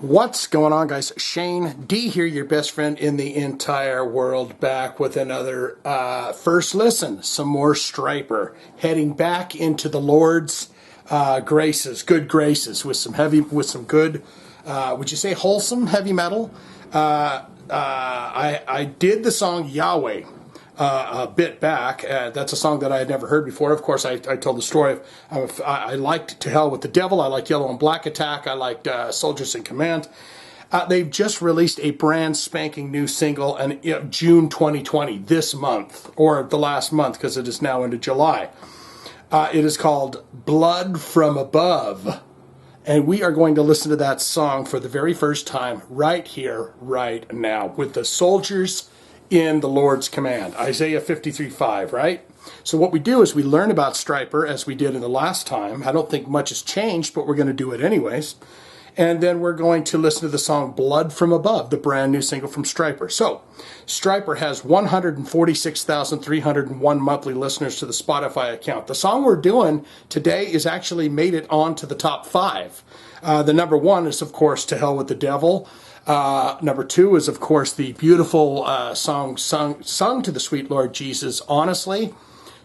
What's going on, guys? Shane D here, your best friend in the entire world, back with another first listen. Some more Stryper, heading back into the Lord's graces, good graces, with some good, would you say wholesome heavy metal? I did the song Yahweh a bit back. That's a song that I had never heard before. Of course, I told the story of I liked To Hell with the Devil. I liked Yellow and Black Attack. I liked Soldiers in Command. They've just released a brand spanking new single in June 2020, this month, or the last month, because it is now into July. It is called Blood from Above. And we are going to listen to that song for the very first time right here, right now, with the soldiers in the Lord's command. Isaiah 53:5, right? So what we do is we learn about Stryper as we did in the last time. I don't think much has changed, but we're going to do it anyways. And then we're going to listen to the song Blood from Above, the brand new single from Stryper. So Stryper has 146,301 monthly listeners to the Spotify account. The song we're doing today is actually made it onto the top 5. The number 1 is, of course, To Hell with the Devil. Number 2 is, of course, the beautiful song sung to the sweet Lord Jesus, Honestly.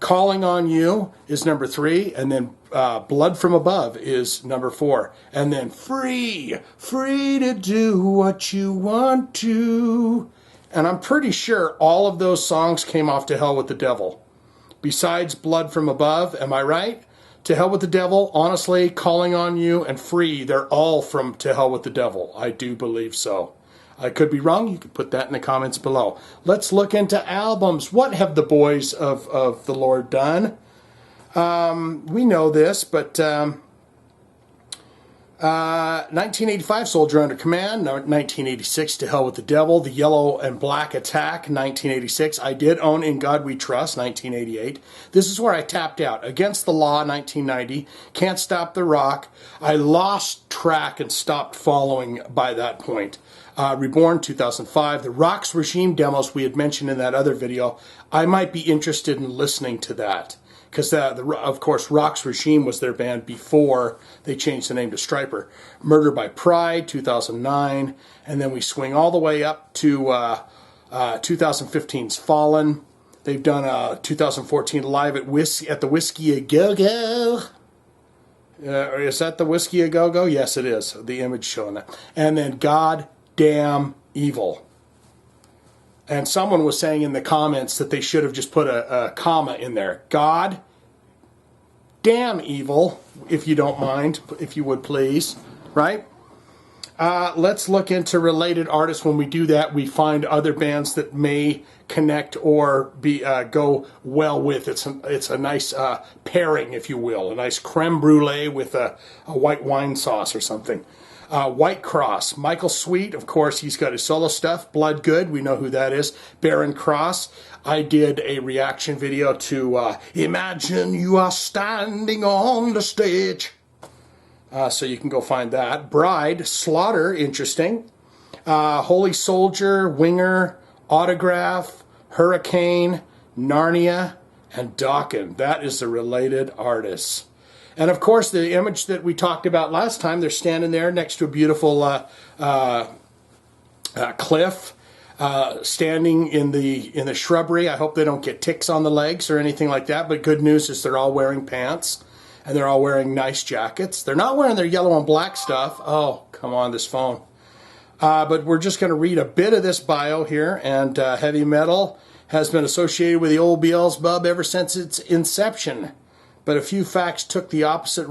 Calling on You is number 3, and then Blood from Above is number 4. And then Free to do what you want to. And I'm pretty sure all of those songs came off To Hell with the Devil. Besides Blood from Above, am I right? To Hell with the Devil, Honestly, Calling on You, and Free, they're all from To Hell with the Devil. I do believe so. I could be wrong. You can put that in the comments below. Let's look into albums. What have the boys of the Lord done? We know this, but 1985, Soldier Under Command. 1986, To Hell with the Devil. The Yellow and Black Attack, 1986. I did own In God We Trust, 1988. This is where I tapped out. Against the Law, 1990. Can't Stop the Rock. I lost track and stopped following by that point. Reborn, 2005. The Rock's Regime demos we had mentioned in that other video. I might be interested in listening to that. Because, of course, Rock's Regime was their band before they changed the name to Stryper. Murder by Pride, 2009. And then we swing all the way up to 2015's Fallen. They've done 2014 Live at the Whiskey A Go-Go. Is that the Whiskey A Go-Go? Yes, it is. The image showing that. And then God Damn Evil. And someone was saying in the comments that they should have just put a comma in there. God Damn Evil, if you don't mind, if you would please, right? Let's look into related artists. When we do that, we find other bands that may connect or go well with. It's a nice pairing, if you will, a nice creme brulee with a white wine sauce or something. White Cross, Michael Sweet, of course, he's got his solo stuff. Blood Good, we know who that is. Barren Cross, I did a reaction video to Imagine You Are Standing on the Stage. So you can go find that. Bride, Slaughter, interesting. Holy Soldier, Winger, Autograph, Hurricane, Narnia, and Dawkins. That is the related artists. And, of course, the image that we talked about last time, they're standing there next to a beautiful cliff, standing in the shrubbery. I hope they don't get ticks on the legs or anything like that, but good news is they're all wearing pants, and they're all wearing nice jackets. They're not wearing their yellow and black stuff. Oh, come on, this phone. But we're just going to read a bit of this bio here, and heavy metal has been associated with the old Beelzebub ever since its inception. But a few acts took the opposite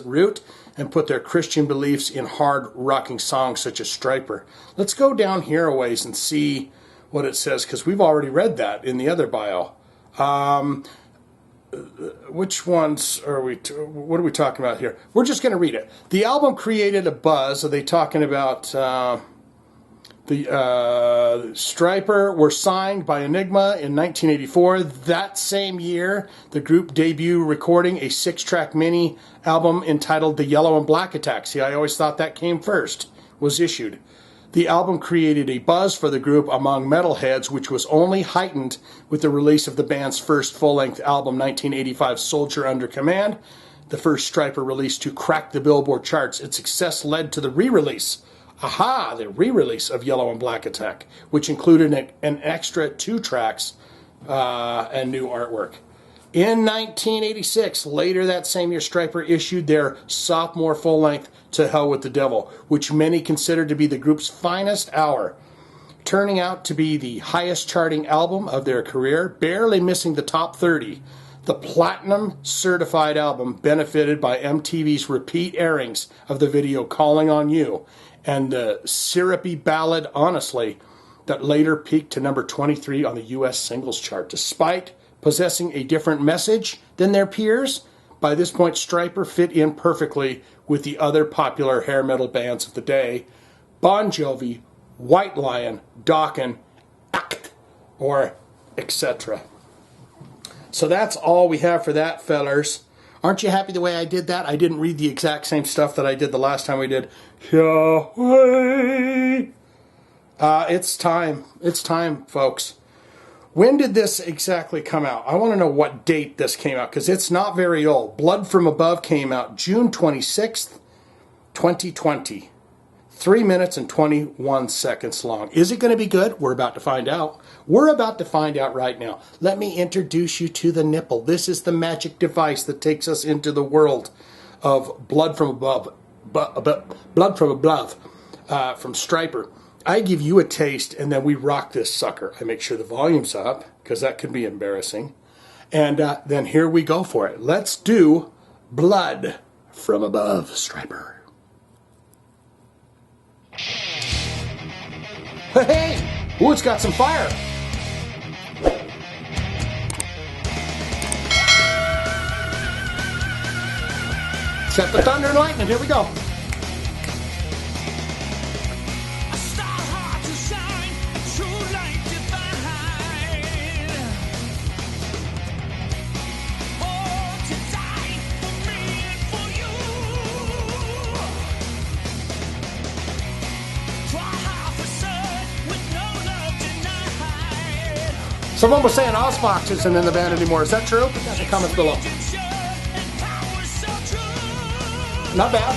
route and put their Christian beliefs in hard rocking songs such as Stryper. Let's go down here a ways and see what it says, because we've already read that in the other bio. Which ones are we? What are we talking about here? We're just going to read it. The album created a buzz. Are they talking about? The Stryper were signed by Enigma in 1984. That same year, the group debuted recording a 6-track mini album entitled The Yellow and Black Attack. See, I always thought that came first, was issued. The album created a buzz for the group among metalheads, which was only heightened with the release of the band's first full-length album, 1985's Soldier Under Command. the first Stryper release to crack the Billboard charts. Its success led to the re-release. The re-release of Yellow and Black Attack, which included an extra 2 tracks and new artwork. In 1986, later that same year, Stryper issued their sophomore full-length To Hell with the Devil, which many considered to be the group's finest hour, turning out to be the highest charting album of their career, barely missing the top 30. The platinum certified album benefited by MTV's repeat airings of the video Calling on You and the syrupy ballad Honestly that later peaked to number 23 on the U.S. singles chart. Despite possessing a different message than their peers, by this point Stryper fit in perfectly with the other popular hair metal bands of the day, Bon Jovi, White Lion, Dokken, Act, or etc. So that's all we have for that, fellers. Aren't you happy the way I did that? I didn't read the exact same stuff that I did the last time we did Yahweh. It's time. It's time, folks. When did this exactly come out? I want to know what date this came out, because it's not very old. Blood from Above came out June 26th, 2020. 3 minutes and 21 seconds long. Is it going to be good? We're about to find out. We're about to find out right now. Let me introduce you to the nipple. This is the magic device that takes us into the world of Blood from Above. Blood from Above from Stryper. I give you a taste, and then we rock this sucker. I make sure the volume's up, because that could be embarrassing. And then here we go for it. Let's do Blood from Above, Stryper. Hey! Ooh, it's got some fire. Set the thunder and lightning. Here we go. Someone was saying Ozfox isn't in the band anymore. Is that true? Put that in the comments below. Not bad.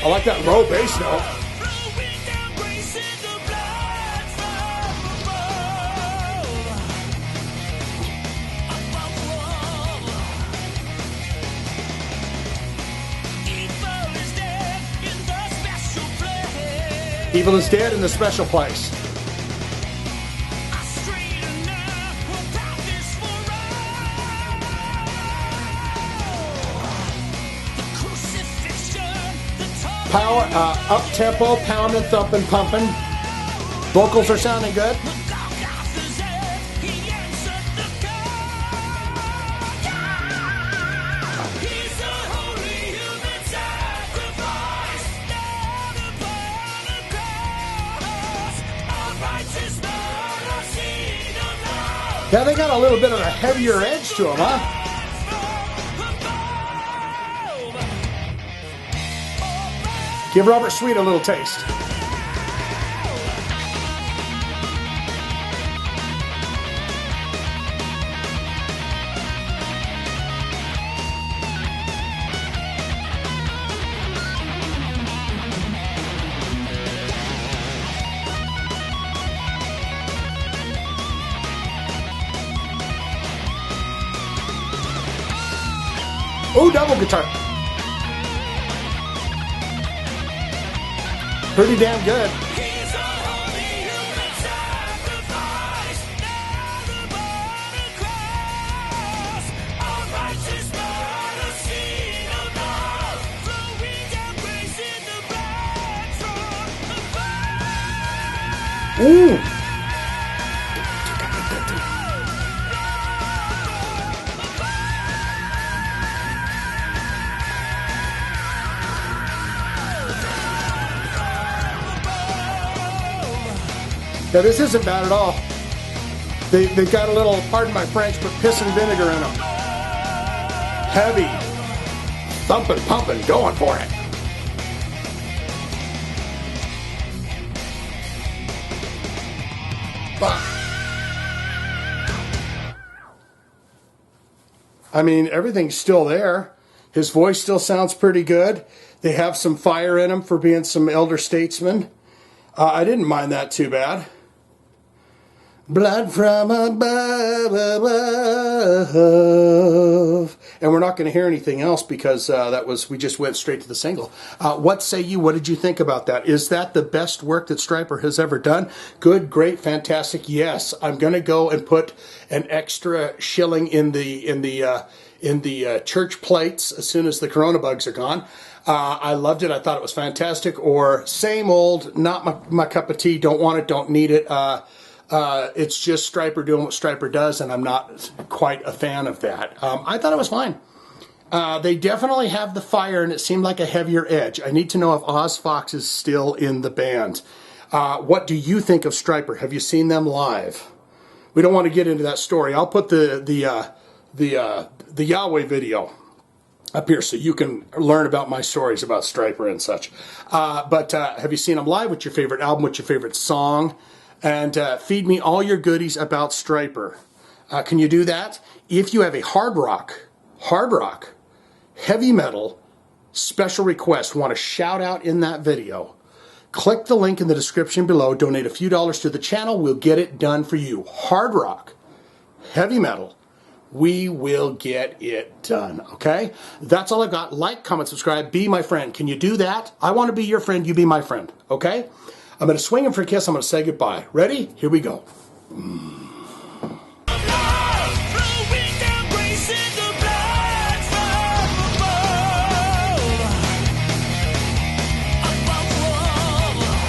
I like that low bass note. Evil is dead in the special place. Power, up tempo, pounding, thumping, pumping. Vocals are sounding good. Yeah, they got a little bit of a heavier edge to them, huh? Give Robert Sweet a little taste. Oh, double guitar. Pretty damn good. Ooh. Yeah, this isn't bad at all. They've got a little, pardon my French, but piss and vinegar in them. Heavy. Thumping, pumping, going for it. I mean, everything's still there. His voice still sounds pretty good. They have some fire in him for being some elder statesman. I didn't mind that too bad. Blood from above. And we're not going to hear anything else because we just went straight to the single. What say you? What did you think about that? Is that the best work that Stryper has ever done? Good, great, fantastic. Yes, I'm going to go and put an extra shilling in the church plates as soon as the corona bugs are gone. I loved it. I thought it was fantastic. Or same old, not my cup of tea. Don't want it. Don't need it. It's just Stryper doing what Stryper does, and I'm not quite a fan of that. I thought it was fine. They definitely have the fire, and it seemed like a heavier edge. I need to know if Oz Fox is still in the band. What do you think of Stryper? Have you seen them live? We don't want to get into that story. I'll put the Yahweh video up here so you can learn about my stories about Stryper and such. But have you seen them live? What's your favorite album? What's your favorite song? And feed me all your goodies about Stryper. Can you do that? If you have a hard rock, heavy metal, special request, want to shout out in that video, click the link in the description below, donate a few dollars to the channel, we'll get it done for you. Hard rock, heavy metal, we will get it done, okay? That's all I've got. Like, comment, subscribe, be my friend. Can you do that? I want to be your friend, you be my friend, okay? I'm going to swing him for a kiss. I'm going to say goodbye. Ready? Here we go.